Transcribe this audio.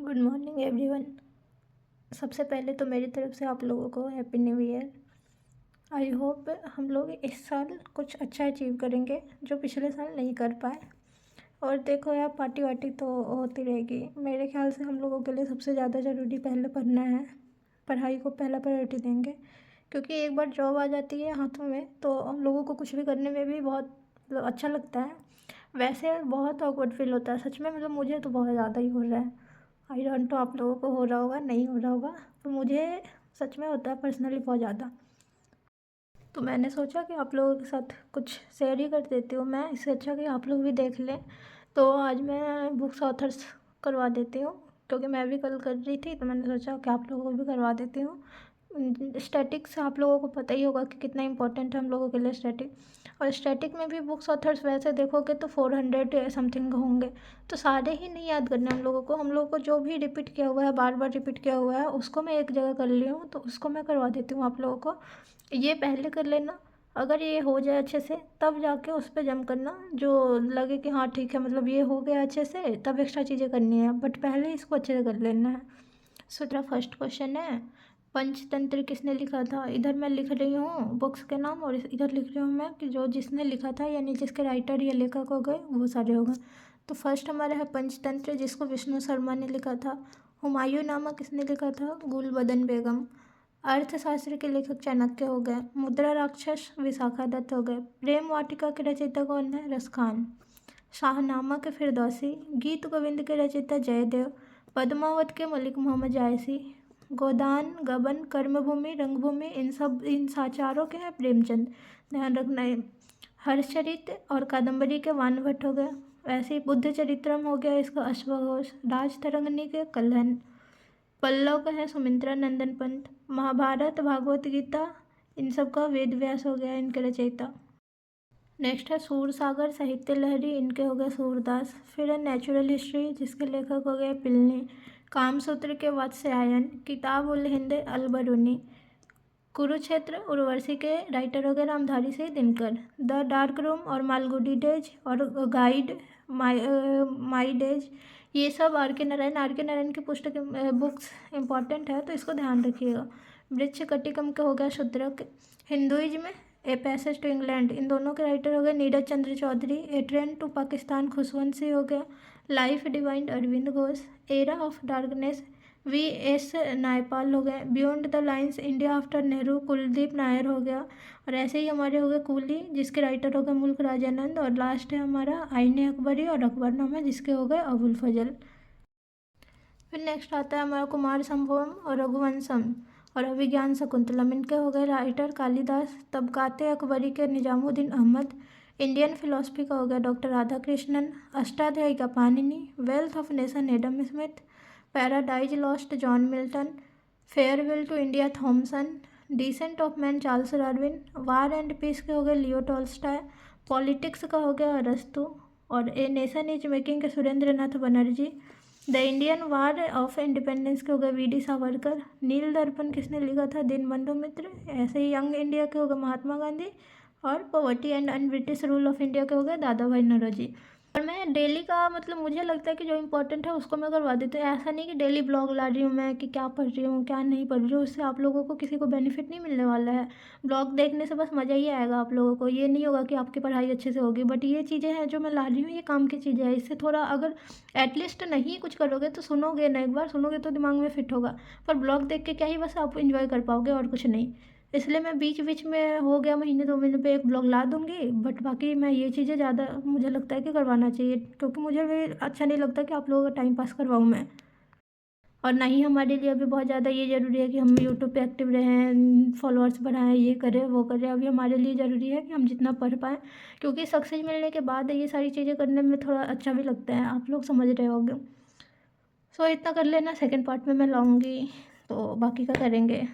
Good morning everyone. सबसे पहले तो मेरी तरफ से आप लोगों को happy new year. I hope हम लोग इस साल कुछ अच्छा अचीव करेंगे जो पिछले साल नहीं कर पाए। और देखो यार, पार्टी वार्टी तो होती रहेगी। मेरे ख्याल से हम लोगों के लिए सबसे ज़्यादा ज़रूरी पहले पढ़ना है। पढ़ाई को पहला प्रायोरिटी देंगे, क्योंकि एक बार जॉब आ जाती है हाथों में तो हम लोगों को कुछ भी करने में भी बहुत अच्छा लगता है। वैसे बहुत ऑकवर्ड फील होता है सच में, मतलब मुझे तो बहुत ज़्यादा ही हो रहा है। आई डोंट नो आप लोगों को हो रहा होगा नहीं हो रहा होगा, तो मुझे सच में होता है पर्सनली बहुत ज़्यादा। तो मैंने सोचा कि आप लोगों के साथ कुछ शेयर ही कर देती हूँ मैं, इससे अच्छा कि आप लोग भी देख लें। तो आज मैं बुक्स ऑथर्स करवा देती हूँ, क्योंकि मैं भी कल कर रही थी तो मैंने सोचा कि आप लोगों को भी करवा देती हूँ। स्टैटिक्स आप लोगों को पता ही होगा कि कितना इंपॉर्टेंट है हम लोगों के लिए स्टैटिक। और स्टैटिक में भी बुक्स ऑथर्स वैसे देखोगे तो 400 समथिंग होंगे, तो सारे ही नहीं याद करने हम लोगों को जो भी रिपीट किया हुआ है, बार बार रिपीट किया हुआ है, उसको मैं एक जगह कर ली हूँ तो उसको मैं करवा देती हूँ आप लोगों को। ये पहले कर लेना, अगर ये हो जाए अच्छे से तब जाके उस पर जम करना, जो लगे कि हाँ ठीक है मतलब ये हो गया अच्छे से, तब एक्स्ट्रा चीज़ें करनी है, बट पहले इसको अच्छे से कर लेना है। सो तेरा फर्स्ट क्वेश्चन है, पंचतंत्र किसने लिखा था। इधर मैं लिख रही हूँ बुक्स के नाम और इधर लिख रही हूँ मैं कि जो जिसने लिखा था, यानी जिसके राइटर या लेखक हो गए वो सारे हो गए। तो फर्स्ट हमारा है पंचतंत्र, जिसको विष्णु शर्मा ने लिखा था। हुमायूं नामा किसने लिखा था, गुलबदन बेगम। अर्थशास्त्र के लेखक चाणक्य हो गए। मुद्रा राक्षस विशाखा दत्त हो गए। प्रेम वाटिका के रचयिता कौन है, रसखान। शाहनामा के फिरदौसी। गीत गोविंद के रचयिता जयदेव। पद्मावत के मलिक मोहम्मद जायसी। गोदान, गबन, कर्मभूमि, रंगभूमि, इन साचारों के हैं प्रेमचंद। ध्यान रखना है। हर्षचरित और कादम्बरी के वानभट्ट हो गए। वैसे ही बुद्ध चरित्रम हो गया इसका अश्वघोष। राजतरंगिणी के कल्हन। पल्लव का है सुमित्रा नंदन पंत। महाभारत, भागवत गीता, इन सब का वेद व्यास हो गया इनके रचयिता। नेक्स्ट है सूरसागर साहित्य लहरी, इनके हो गए सूरदास। फिर है नेचुरल हिस्ट्री, जिसके लेखक हो गए पिलनी। कामसूत्र के वात्स्यायन। किताब उल हिंद अल बरूनी। कुरुक्षेत्र उर्वशी के राइटर हो गए Ramdhari Singh Dinkar. The dark room और मालगुडी डेज और गाइड माई डेज, ये सब आर के नारायण की पुस्तक बुक्स इंपॉर्टेंट है, तो इसको ध्यान रखिएगा। वृक्ष कटिकम के हो गया शूद्रक। हिंदुइज्म में ए पैसेज टू इंग्लैंड, इन दोनों के राइटर हो गए Neeraj Chandra Chaudhuri. A train to Pakistan Khushwant Singh हो गया। Life divine Aurobindo Ghosh. Era of darkness V S Naipaul हो गए। Beyond the lines India after Nehru Kuldip Nayar हो गया। और ऐसे ही हमारे हो गए कूली, जिसके राइटर हो गए मुल्क राजानंद। और लास्ट है हमारा आईने अकबरी और अकबरनामा, जिसके हो गए अबुल फजल। फिर नेक्स्ट आता है हमारा कुमार संभवम और रघुवंशम और अभिज्ञान शकुंतलम, इनके हो गए राइटर कालिदास। तबकाते अकबरी के निजामुद्दीन अहमद। इंडियन फिलोसफी का हो गया डॉक्टर राधा कृष्णन। अष्टाध्यायी का Panini. Wealth of nation Adam Smith. Paradise lost John Milton. Farewell to India Thomson. Descent of man Charles Darwin. War and peace के हो गए लियो टॉल्स्टॉय। पॉलिटिक्स का हो गया अरस्तु। और ए नेशन इज मेकिंग के Surendra Nath Banerjee. The Indian war of independence के हो गए वी.डी. सावरकर। नील दर्पण किसने लिखा था, दीनबंधु मित्र। ऐसे ही यंग इंडिया के हो गए महात्मा गांधी। और poverty and un British rule of India के हो गए दादा भाई नौरोजी। और मैं डेली का मतलब मुझे लगता है कि जो इंपॉर्टेंट है उसको मैं करवा देती हूँ। ऐसा नहीं कि डेली ब्लॉग ला रही हूँ मैं कि क्या पढ़ रही हूँ क्या नहीं पढ़ रही हूँ, उससे आप लोगों को किसी को बेनिफिट नहीं मिलने वाला है। ब्लॉग देखने से बस मज़ा ही आएगा आप लोगों को, ये नहीं होगा कि आपकी पढ़ाई अच्छे से होगी। बट ये चीज़ें हैं जो मैं ला रही हूँ, ये काम की चीज़ें हैं। इससे थोड़ा अगर एटलीस्ट नहीं कुछ करोगे तो सुनोगे ना, एक बार सुनोगे तो दिमाग में फिट होगा। पर ब्लॉग देख के क्या ही बस आप इंजॉय कर पाओगे और कुछ नहीं। इसलिए मैं बीच बीच में हो गया महीने 2 महीने पे एक ब्लॉग ला दूँगी, बट बाकी मैं ये चीज़ें ज़्यादा मुझे लगता है कि करवाना चाहिए, क्योंकि मुझे भी अच्छा नहीं लगता कि आप लोगों का टाइम पास करवाऊँ मैं। और ना ही हमारे लिए अभी बहुत ज़्यादा ये ज़रूरी है कि हम यूट्यूब पे एक्टिव रहें, फॉलोअर्स बढ़ाएं, ये करें वो करें। अभी हमारे लिए ज़रूरी है कि हम जितना पढ़ पाएँ, क्योंकि सक्सेस मिलने के बाद ये सारी चीज़ें करने में थोड़ा अच्छा भी लगता है, आप लोग समझ रहे होंगे। सो इतना कर लेना, सेकेंड पार्ट में मैं लाऊँगी तो बाकी का करेंगे।